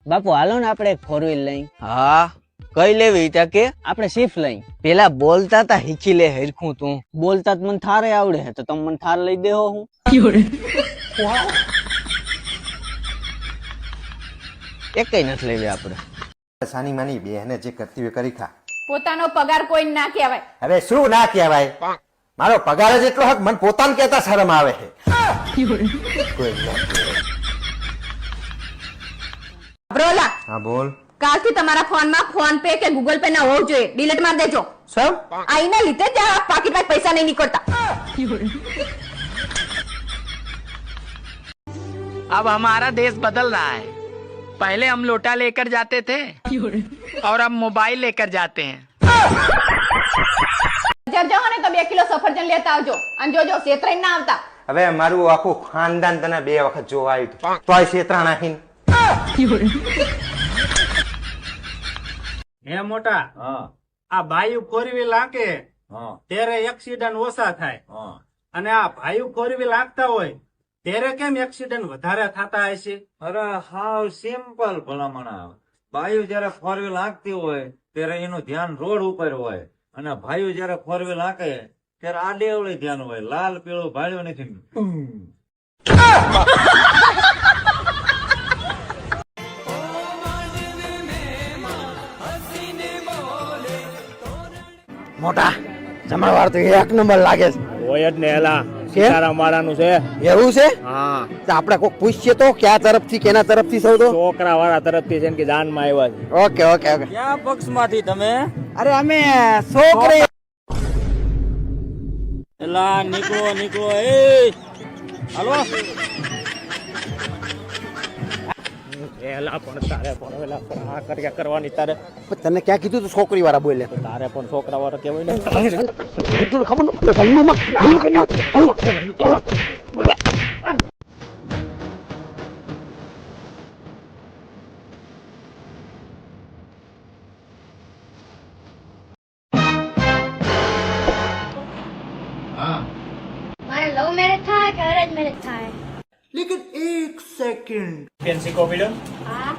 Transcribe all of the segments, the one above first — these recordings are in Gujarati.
બાપુ હાલો ને આપણે એક 4 વ્હીલ લઈ. હા કઈ લેવી ત્યાં કે આપણે સ્વિફ્ટ લઈ. પેલા બોલતા તા હીખી લે હરખું તું. બોલતા જ મને થારે આવડે છે તો તમે મને થાર લઈ દેહો હું. એકઈ નથી લેવી આપણે. સાની માની બેહને જે કરતી હોય કરી ખા. પોતાનો પગાર કોઈ ના કહેવાય. હવે શું ના કહેવાય? મારો પગાર જ એટલો હક મને પોતાને કહેતા શરમ આવે છે. કોઈ ના કહેવાય. બ્રોલા હા બોલ. કાલથી તમારા ફોનમાં ફોન પે કે ગૂગલ પે ના હોવું જોઈએ. ડિલીટ માર દેજો. સમ આઈના લીધે જ આ પાકીટમાં પૈસા નહીં નીકળતા. अब हमारा देश बदल रहा है। पहले हम लोटा लेकर जाते थे और अब मोबाइल लेकर जाते हैं। બજાર જાઓ ને તો 2 કિલો સફરજન લેતા આવજો અને જોજો શેતરાઈ ના આવતા. હવે મારું આખું ખાનદાન તને 2 વખત જોવા આવ્યું હતું. તોય શેતરા નાખીને. હે મોટા આ ભાઈ 4 વ્હીલ હાકે ત્યારે એક્સિડન્ટ ઓછા થાય અને આ ભાઈ 4 વ્હીલ હાકતા હોય ત્યારે કેમ એક્સિડન્ટ વધારે થતા હશે? અરે હાવ સિમ્પલ ભલામણ. બાયુ જયારે 4 વ્હીલ હાંકતી હોય ત્યારે એનું ધ્યાન રોડ ઉપર હોય અને ભાઈઓ જયારે 4 વ્હીલ હાંકે ત્યારે આડેવળી ધ્યાન હોય. લાલ પીળું ભાળ્યું નથી. મોટા જમણવાર તો 1 નંબર લાગે છે. હોય જ ને એલા તારા મારાનું છે. એવું છે? હા તો આપણે કોક પૂછીએ તો ક્યાં તરફથી કેના તરફથી સૌ તો. છોકરા વાળા તરફથી છે કે જાનમાં આવ્યા છે. Okay okay okay. ક્યાં પક્ષ માંથી તમે? અરે અમે છોકરી. એલા નીકળો નીકળો એ હાલો. એલા પણ તારે પણ એલા પણ આ કર્યા કરવાની તારે તને ક્યાં કીધું તું છોકરી વાળા બોલે? તારે પણ છોકરા વાળા કેવાય ને. મારે લવ મેરેજ થાય કે અરેન્જ મેરેજ થાય? પેન્સી કોપી લો. હા.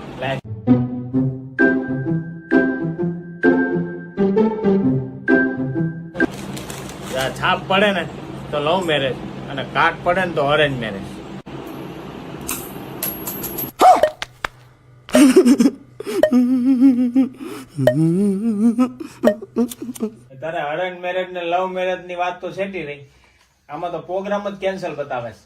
છાપ પડે ને તો લવ મેરેજ અને કાટ પડે ને તો અરેન્જ મેરેજ. તારે અરેન્જ મેરેજ ને લવ મેરેજ ની વાત તો સેટી રહી. આમાં તો પ્રોગ્રામ જ કેન્સલ બતાવે છે.